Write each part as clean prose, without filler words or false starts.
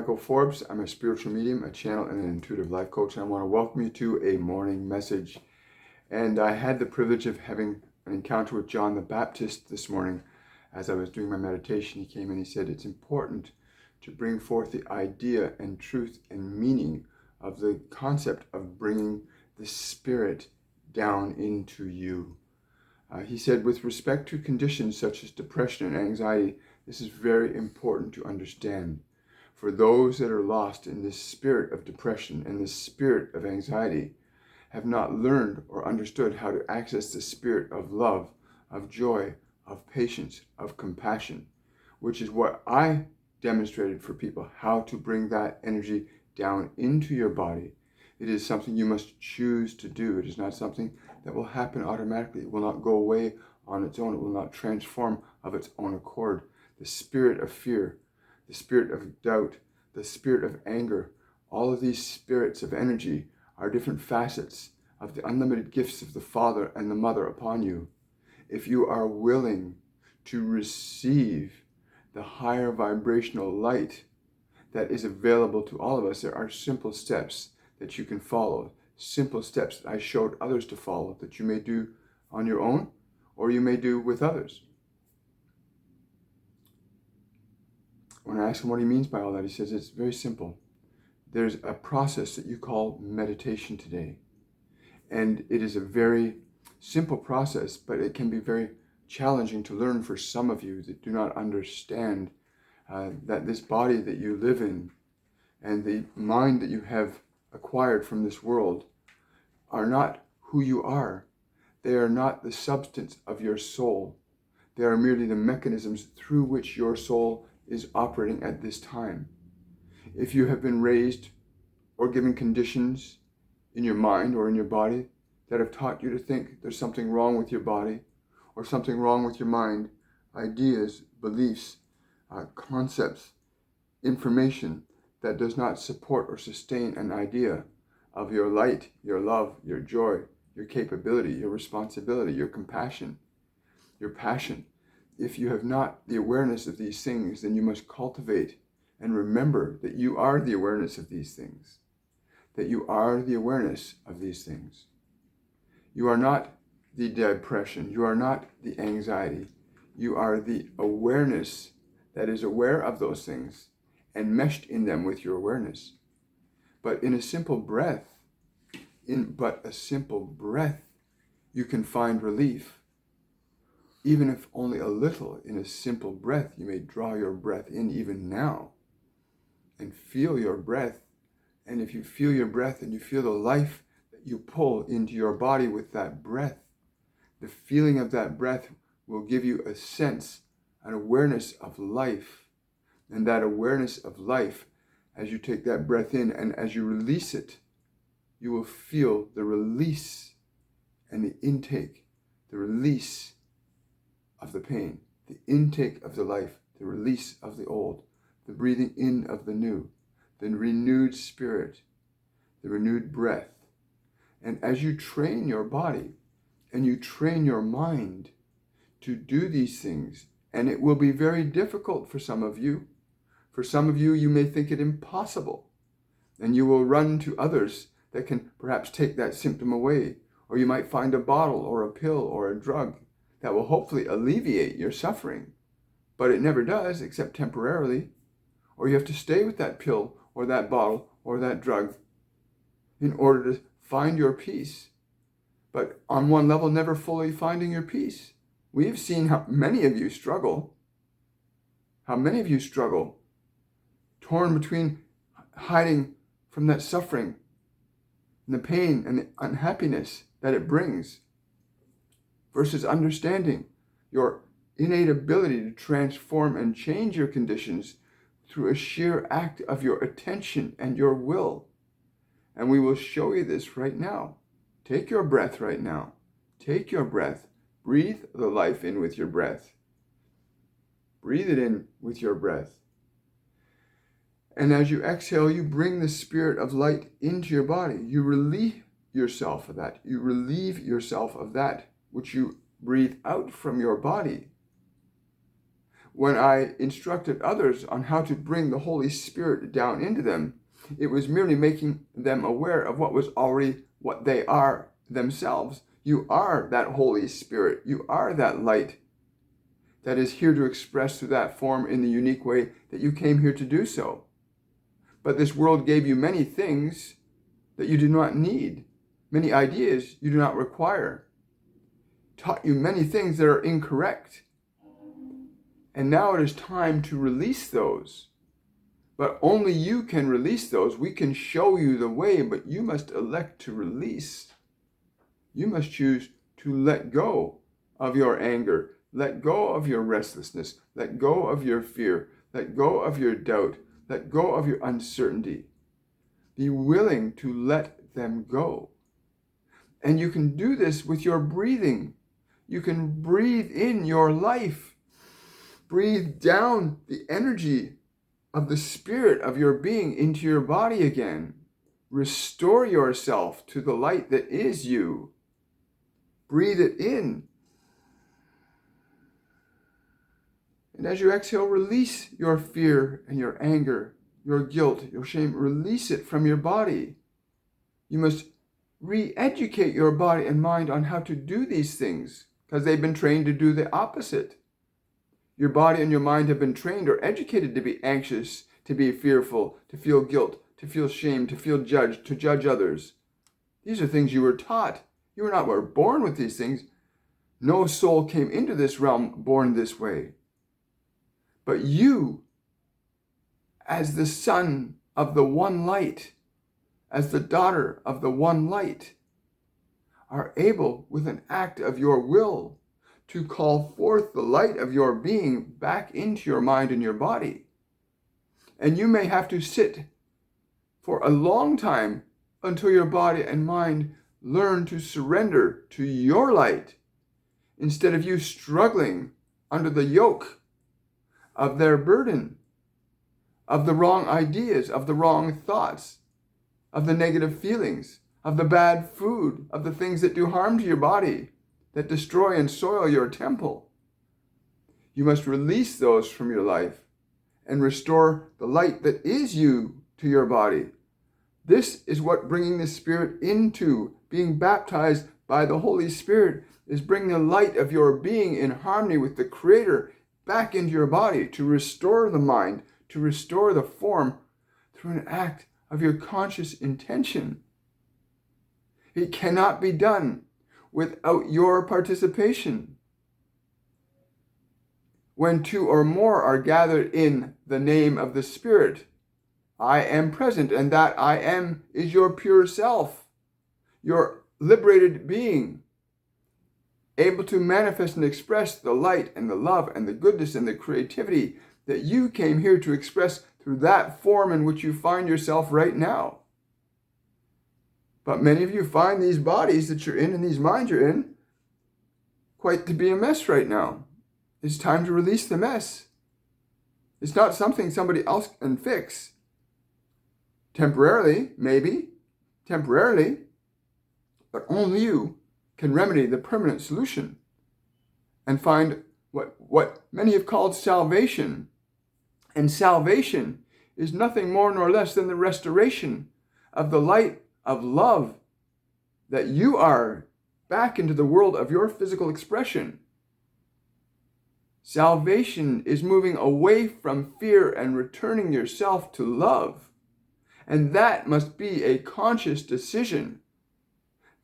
Michael Forbes. I'm a spiritual medium, a channel, and an intuitive life coach. And I want to welcome you to a morning message. And I had the privilege of having an encounter with John the Baptist this morning. As I was doing my meditation, he came and he said, it's important to bring forth the idea and truth and meaning of the concept of bringing the Spirit down into you. He said, with respect to conditions such as depression and anxiety, this is very important to understand. For those that are lost in this spirit of depression and this spirit of anxiety, have not learned or understood how to access the spirit of love, of joy, of patience, of compassion, which is what I demonstrated for people, how to bring that energy down into your body. It is something you must choose to do. It is not something that will happen automatically. It will not go away on its own. It will not transform of its own accord. The spirit of fear, the spirit of doubt, the spirit of anger, all of these spirits of energy are different facets of the unlimited gifts of the Father and the Mother upon you. If you are willing to receive the higher vibrational light that is available to all of us, there are simple steps that you can follow, simple steps that I showed others to follow that you may do on your own or you may do with others. When I ask him what he means by all that, he says it's very simple. There's a process that you call meditation today. And it is a very simple process, but it can be very challenging to learn for some of you that do not understand that this body that you live in and the mind that you have acquired from this world are not who you are. They are not the substance of your soul. They are merely the mechanisms through which your soul is operating at this time. If you have been raised or given conditions in your mind or in your body that have taught you to think there's something wrong with your body or something wrong with your mind, ideas, beliefs, concepts, information that does not support or sustain an idea of your light, your love, your joy, your capability, your responsibility, your compassion, your passion. If you have not the awareness of these things, then you must cultivate and remember that you are the awareness of these things, that you are the awareness of these things. You are not the depression. You are not the anxiety. You are the awareness that is aware of those things and meshed in them with your awareness. But in a simple breath, you can find relief. Even if only a little, in a simple breath, you may draw your breath in even now and feel your breath. And if you feel your breath and you feel the life that you pull into your body with that breath, the feeling of that breath will give you a sense, an awareness of life. And that awareness of life, as you take that breath in and as you release it, you will feel the release and the intake, the release of the pain, the intake of the life, the release of the old, the breathing in of the new, the renewed spirit, the renewed breath. And as you train your body and you train your mind to do these things, and it will be very difficult for some of you. For some of you, you may think it impossible, and you will run to others that can perhaps take that symptom away, or you might find a bottle or a pill or a drug that will hopefully alleviate your suffering, but it never does except temporarily, or you have to stay with that pill or that bottle or that drug in order to find your peace, but on one level, never fully finding your peace. We've seen how many of you struggle, torn between hiding from that suffering and the pain and the unhappiness that it brings versus understanding your innate ability to transform and change your conditions through a sheer act of your attention and your will. And we will show you this right now. Take your breath right now. Take your breath. Breathe the life in with your breath. Breathe it in with your breath. And as you exhale, you bring the spirit of light into your body. You relieve yourself of that. You relieve yourself of that which you breathe out from your body. when I instructed others on how to bring the Holy Spirit down into them, it was merely making them aware of what was already what they are themselves. You are that Holy Spirit. You are that light that is here to express through that form in the unique way that you came here to do so. But this world gave you many things that you do not need, many ideas you do not require, taught you many things that are incorrect. And now it is time to release those. But only you can release those. We can show you the way, but you must elect to release. You must choose to let go of your anger, let go of your restlessness, let go of your fear, let go of your doubt, let go of your uncertainty. Be willing to let them go. And you can do this with your breathing. You can breathe in your life. Breathe down the energy of the spirit of your being into your body again. Restore yourself to the light that is you. Breathe it in. And as you exhale, release your fear and your anger, your guilt, your shame. Release it from your body. You must re-educate your body and mind on how to do these things because they've been trained to do the opposite. Your body and your mind have been trained or educated to be anxious, to be fearful, to feel guilt, to feel shame, to feel judged, to judge others. These are things you were taught. You were not born with these things. No soul came into this realm born this way. But you, as the son of the one light, as the daughter of the one light, are able, with an act of your will, to call forth the light of your being back into your mind and your body. And you may have to sit for a long time until your body and mind learn to surrender to your light instead of you struggling under the yoke of their burden, of the wrong ideas, of the wrong thoughts, of the negative feelings, of the bad food, of the things that do harm to your body, that destroy and soil your temple. You must release those from your life and restore the light that is you to your body. This is what bringing the Spirit into, being baptized by the Holy Spirit, is bringing the light of your being in harmony with the Creator back into your body to restore the mind, to restore the form through an act of your conscious intention. It cannot be done without your participation. When two or more are gathered in the name of the Spirit, I am present, and that I am is your pure self, your liberated being, able to manifest and express the light and the love and the goodness and the creativity that you came here to express through that form in which you find yourself right now. But many of you find these bodies that you're in and these minds you're in quite to be a mess right now. It's time to release the mess. It's not something somebody else can fix. Temporarily, maybe, temporarily, but only you can remedy the permanent solution and find what many have called salvation. And salvation is nothing more nor less than the restoration of the light of love that you are back into the world of your physical expression. Salvation is moving away from fear and returning yourself to love. And that must be a conscious decision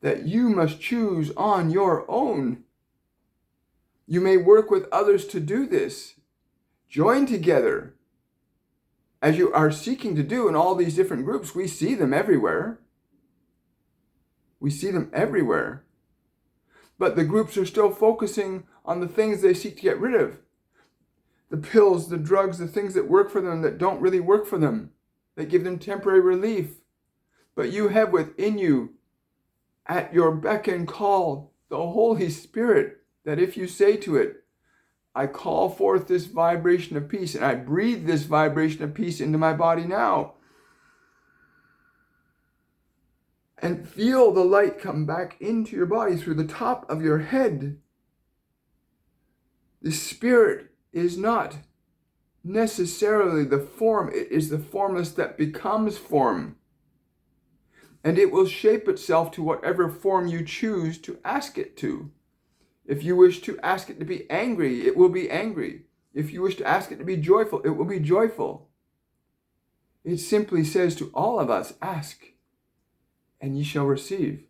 that you must choose on your own. You may work with others to do this. Join together. As you are seeking to do in all these different groups, we see them everywhere. We see them everywhere. But the groups are still focusing on the things they seek to get rid of. The pills, the drugs, the things that work for them that don't really work for them. That give them temporary relief. But you have within you, at your beck and call, the Holy Spirit, that if you say to it, I call forth this vibration of peace, and I breathe this vibration of peace into my body now. And feel the light come back into your body through the top of your head. The Spirit is not necessarily the form. It is the formless that becomes form. And it will shape itself to whatever form you choose to ask it to. If you wish to ask it to be angry, it will be angry. If you wish to ask it to be joyful, it will be joyful. It simply says to all of us, ask, and ye shall receive.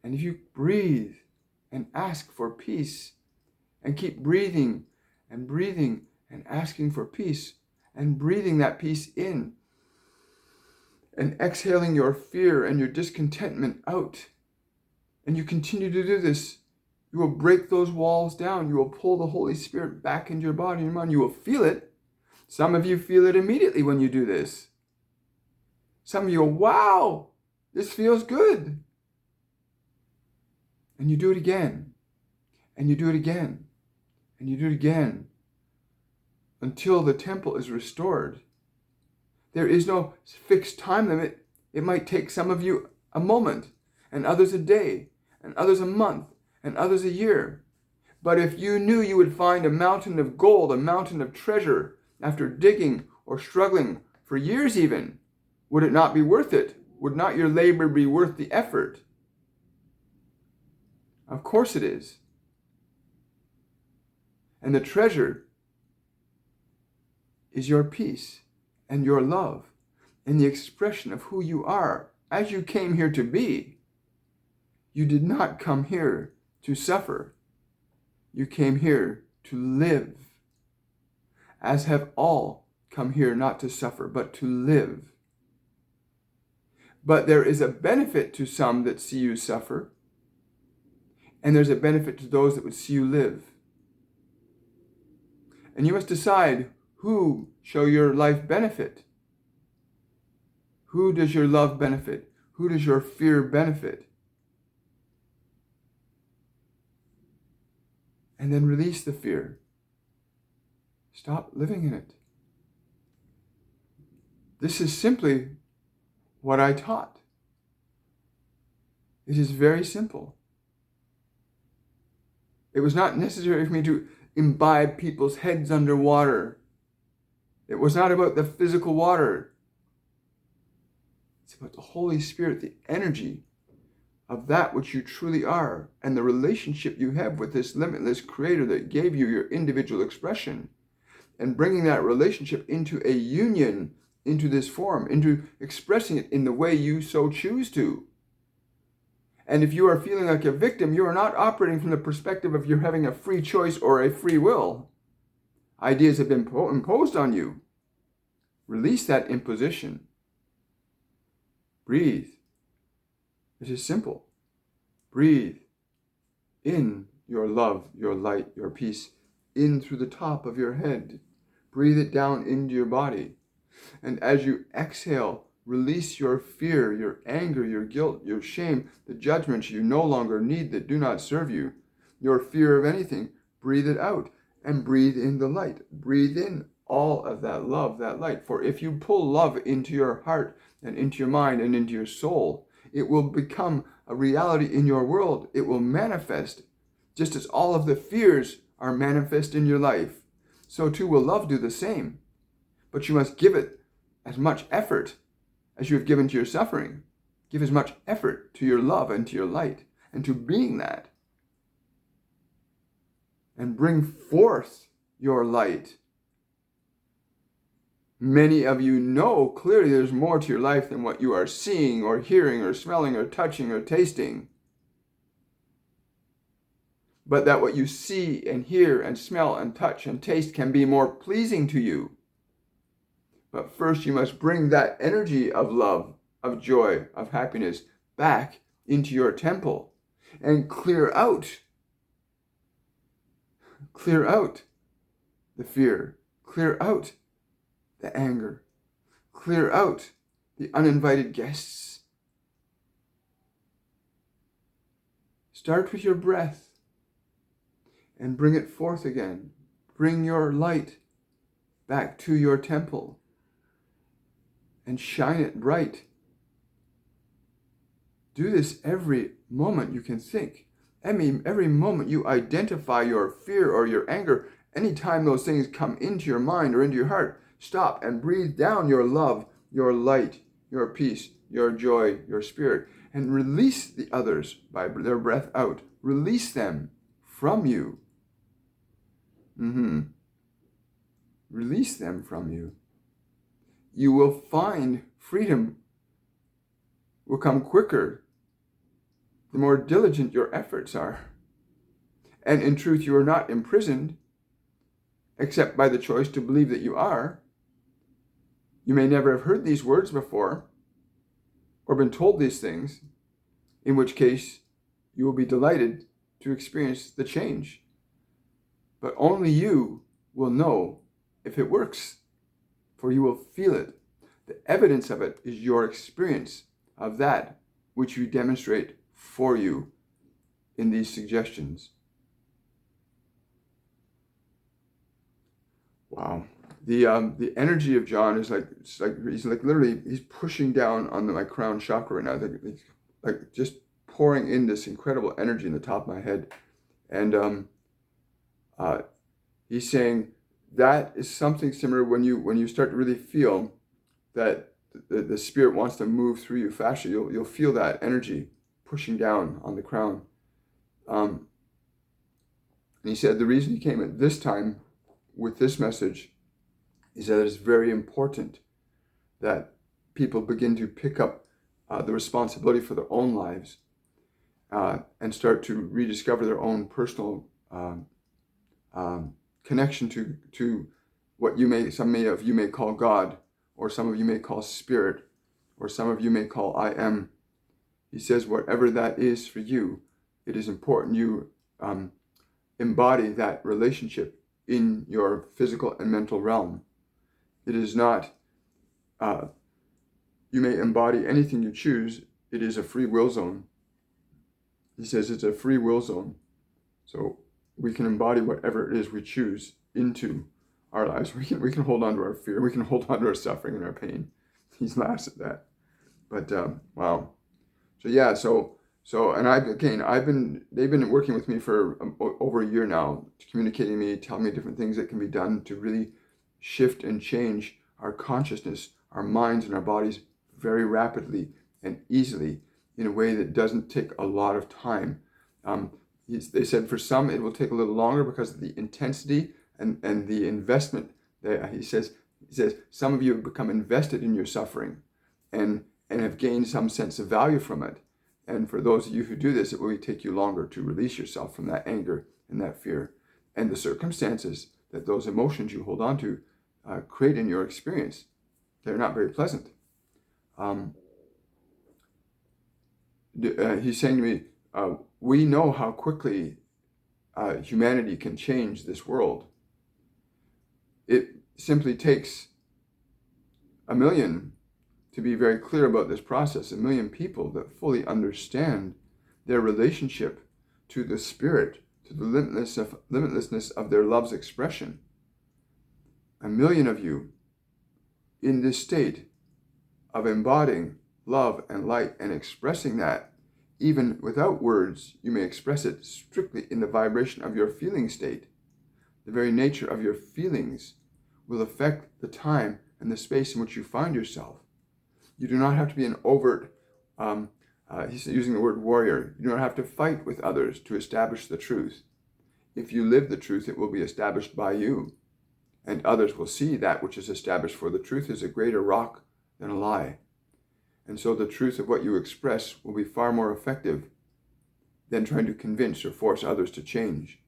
And if you breathe and ask for peace, and keep breathing and breathing and asking for peace, and breathing that peace in, and exhaling your fear and your discontentment out, and you continue to do this, you will break those walls down. You will pull the Holy Spirit back into your body and your mind. You will feel it. Some of you feel it immediately when you do this. Some of you go, wow, this feels good. And you do it again, and you do it again, and you do it again, until the temple is restored. There is no fixed time limit. It might take some of you a moment, and others a day, and others a month, and others a year. But if you knew you would find a mountain of gold, a mountain of treasure, after digging or struggling for years even, would it not be worth it? Would not your labor be worth the effort? Of course it is. And the treasure is your peace and your love and the expression of who you are as you came here to be. You did not come here to suffer. You came here to live, as have all come here not to suffer, but to live. But there is a benefit to some that see you suffer, and there's a benefit to those that would see you live. And you must decide who shall your life benefit. Who does your love benefit? Who does your fear benefit? And then release the fear. Stop living in it. This is simply what I taught. It is very simple. It was not necessary for me to imbibe people's heads underwater. It was not about the physical water. It's about the Holy Spirit, the energy of that which you truly are, and the relationship you have with this limitless Creator that gave you your individual expression, and bringing that relationship into a union, into this form, into expressing it in the way you so choose to. And if you are feeling like a victim, you are not operating from the perspective of you're having a free choice or a free will. Ideas have been imposed on you. Release that imposition. Breathe. It is simple. Breathe in your love, your light, your peace, in through the top of your head. Breathe it down into your body. And as you exhale, release your fear, your anger, your guilt, your shame, the judgments you no longer need that do not serve you. Your fear of anything, breathe it out and breathe in the light. Breathe in all of that love, that light. For if you pull love into your heart and into your mind and into your soul, it will become a reality in your world. It will manifest, just as all of the fears are manifest in your life. So too will love do the same. But you must give it as much effort as you have given to your suffering. Give as much effort to your love and to your light and to being that. And bring forth your light. Many of you know clearly there's more to your life than what you are seeing or hearing or smelling or touching or tasting. But that what you see and hear and smell and touch and taste can be more pleasing to you. But first you must bring that energy of love, of joy, of happiness back into your temple and clear out the fear, clear out the anger, clear out the uninvited guests. Start with your breath and bring it forth again. Bring your light back to your temple and shine it bright. Do this every moment you can think. Every moment you identify your fear or your anger Anytime those things come into your mind or into your heart, stop and breathe down your love, your light, your peace, your joy, your spirit, and release the others by their breath out. Release them from you. Release them from you. You will find freedom will come quicker the more diligent your efforts are. And in truth, you are not imprisoned, except by the choice to believe that you are. You may never have heard these words before, or been told these things, in which case you will be delighted to experience the change. But only you will know if it works, for you will feel it. The evidence of it is your experience of that which you demonstrate for you in these suggestions. Wow. The energy of John is he's literally he's pushing down on my crown chakra right now. He's like just pouring in this incredible energy in the top of my head, and he's saying that is something similar when you start to really feel that the spirit wants to move through you faster. You'll feel that energy pushing down on the crown. And he said the reason he came at this time with this message is that it's very important that people begin to pick up the responsibility for their own lives and start to rediscover their own personal connection to what some of you may call God, or some of you may call spirit, or some of you may call I am. He says whatever that is for you, it is important you embody that relationship in your physical and mental realm. It is not, you may embody anything you choose. It is a free will zone. He says it's a free will zone. So we can embody whatever it is we choose into our lives. We can hold on to our fear. We can hold on to our suffering and our pain. He laughs at that. But wow. So yeah. And they've been working with me for over a year now, communicating me, telling me different things that can be done to really shift and change our consciousness, our minds, and our bodies very rapidly and easily in a way that doesn't take a lot of time. They said for some it will take a little longer because of the intensity and the investment. He says some of you have become invested in your suffering and have gained some sense of value from it. And for those of you who do this, it will take you longer to release yourself from that anger and that fear and the circumstances that those emotions you hold on to create in your experience. They're not very pleasant. He's saying to me, we know how quickly humanity can change this world. It simply takes 1 million to be very clear about this process, 1 million people that fully understand their relationship to the spirit, to the limitlessness of their love's expression. 1 million of you in this state of embodying love and light and expressing that, even without words, you may express it strictly in the vibration of your feeling state. The very nature of your feelings will affect the time and the space in which you find yourself. You do not have to be an overt, he's using the word warrior. You do not have to fight with others to establish the truth. If you live the truth, it will be established by you, and others will see that which is established, for the truth is a greater rock than a lie. And so the truth of what you express will be far more effective than trying to convince or force others to change.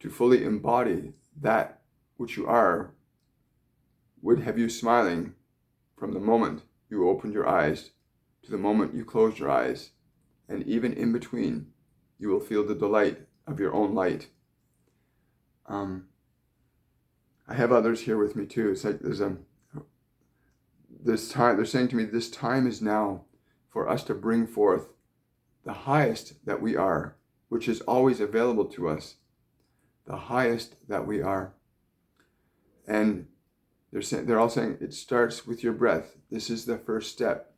To fully embody that which you are would have you smiling from the moment you opened your eyes to the moment you closed your eyes. And even in between, you will feel the delight of your own light. I have others here with me too. It's like this time, they're saying to me, this time is now for us to bring forth the highest that we are, which is always available to us, the highest that we are. And they're all saying it starts with your breath. This is the first step.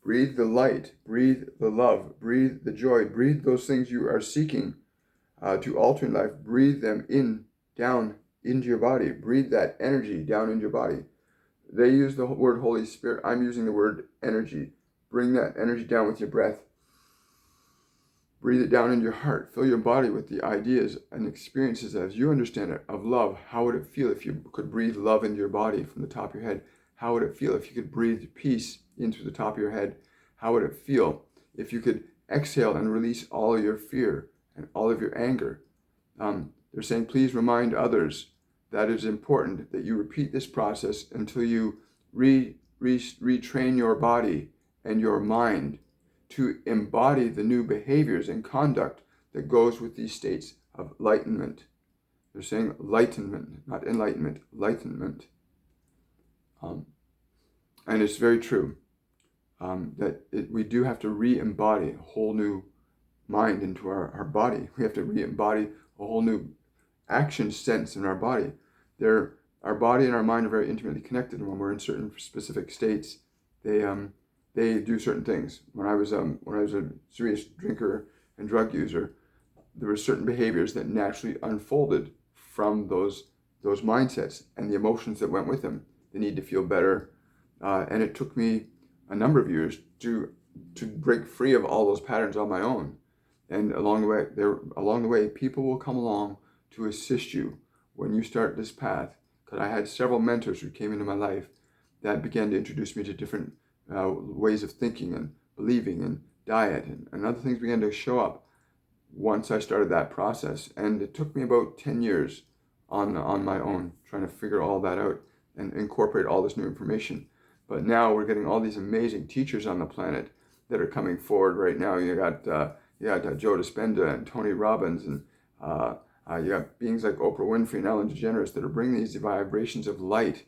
Breathe the light, breathe the love, breathe the joy, breathe those things you are seeking to alter in life, breathe them in, down into your body. Breathe that energy down into your body. They use the word Holy Spirit. I'm using the word energy. Bring that energy down with your breath. Breathe it down into your heart. Fill your body with the ideas and experiences as you understand it of love. How would it feel if you could breathe love into your body from the top of your head? How would it feel if you could breathe peace in through the top of your head? How would it feel if you could exhale and release all of your fear and all of your anger? They're saying, please remind others that it is important that you repeat this process until you retrain your body and your mind to embody the new behaviors and conduct that goes with these states of enlightenment. They're saying enlightenment, not enlightenment, enlightenment. And it's very true that we do have to re-embody a whole new mind into our body. We have to re-embody a whole new action sense in our body. Our body and our mind are very intimately connected, and when we're in certain specific states, they do certain things. When I was a serious drinker and drug user, there were certain behaviors that naturally unfolded from those mindsets and the emotions that went with them. The need to feel better, and it took me a number of years to break free of all those patterns on my own. And along the way, people will come along to assist you when you start this path. Because I had several mentors who came into my life that began to introduce me to different ways of thinking and believing and diet and other things began to show up once I started that process. And it took me about 10 years on my own, trying to figure all that out and incorporate all this new information. But now we're getting all these amazing teachers on the planet that are coming forward right now. You got Joe Dispenza and Tony Robbins, and you got beings like Oprah Winfrey and Ellen DeGeneres that are bringing these vibrations of light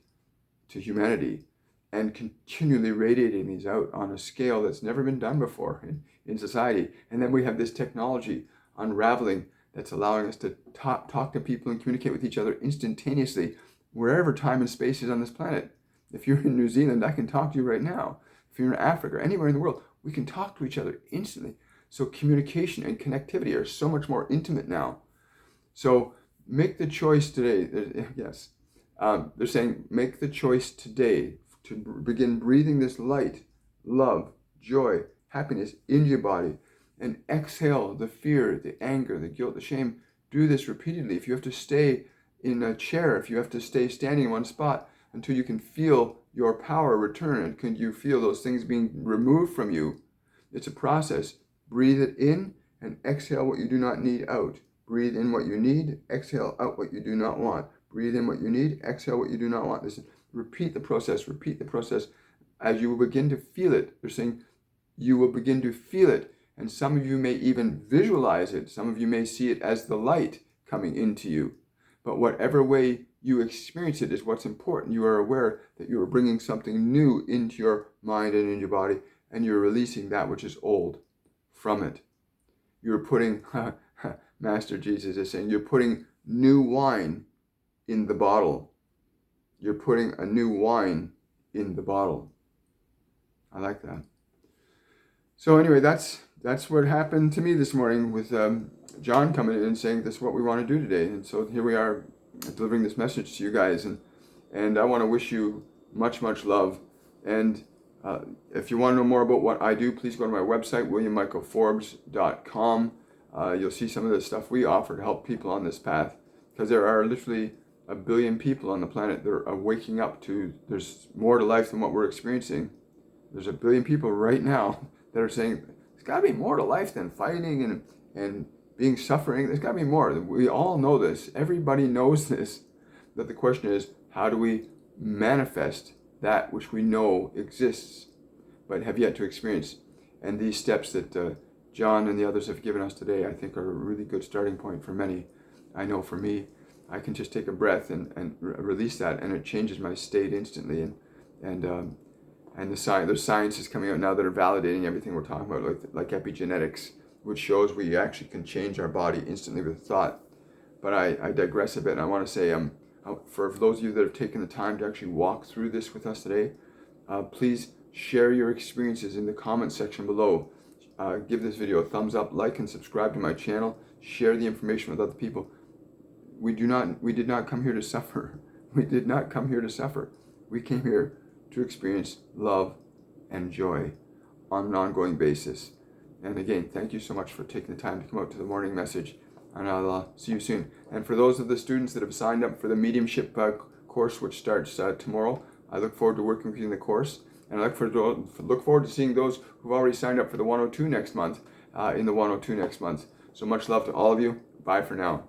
to humanity and continually radiating these out on a scale that's never been done before in society. And then we have this technology unraveling that's allowing us to talk to people and communicate with each other instantaneously, wherever time and space is on this planet. If you're in New Zealand, I can talk to you right now. If you're in Africa or anywhere in the world, we can talk to each other instantly. So communication and connectivity are so much more intimate now. So make the choice today. Yes, they're saying make the choice today to begin breathing this light, love, joy, happiness into your body, and exhale the fear, the anger, the guilt, the shame. Do this repeatedly. If you have to stay in a chair, if you have to stay standing in one spot until you can feel your power return, and can you feel those things being removed from you, it's a process. Breathe it in and exhale what you do not need out. Breathe in what you need, exhale out what you do not want. Breathe in what you need, exhale what you do not want. Repeat the process as you will begin to feel it. They're saying you will begin to feel it, and some of you may even visualize it. Some of you may see it as the light coming into you. But whatever way you experience it is what's important. You are aware that you are bringing something new into your mind and in your body, and you're releasing that which is old from it. You're putting, Master Jesus is saying, you're putting new wine in the bottle. You're putting a new wine in the bottle. I like that. So anyway, that's what happened to me this morning with John coming in and saying this is what we want to do today. And so here we are delivering this message to you guys. And I want to wish you much, much love. And if you want to know more about what I do, please go to my website, williammichaelforbes.com. You'll see some of the stuff we offer to help people on this path, because there are literally 1 billion people on the planet that are waking up to there's more to life than what we're experiencing. There's 1 billion people right now that are saying there's got to be more to life than fighting and being suffering. There's got to be more. We all know this. Everybody knows this. But the question is, how do we manifest that which we know exists but have yet to experience? And these steps that John and the others have given us today, I think, are a really good starting point for many. I know for me, I can just take a breath and release that, and it changes my state instantly. And there's science is coming out now that are validating everything we're talking about, like epigenetics, which shows we actually can change our body instantly with thought. But I digress a bit, and I want to say, for those of you that have taken the time to actually walk through this with us today, please share your experiences in the comment section below. Give this video a thumbs up, like and subscribe to my channel. share the information with other people. We did not come here to suffer. We did not come here to suffer. We came here to experience love and joy on an ongoing basis. And again, thank you so much for taking the time to come out to the morning message, and I'll see you soon. And for those of the students that have signed up for the mediumship course, which starts tomorrow, I look forward to working with you in the course, and I look forward to seeing those who've already signed up for the 102 next month, in the 102 next month. So much love to all of you. Bye for now.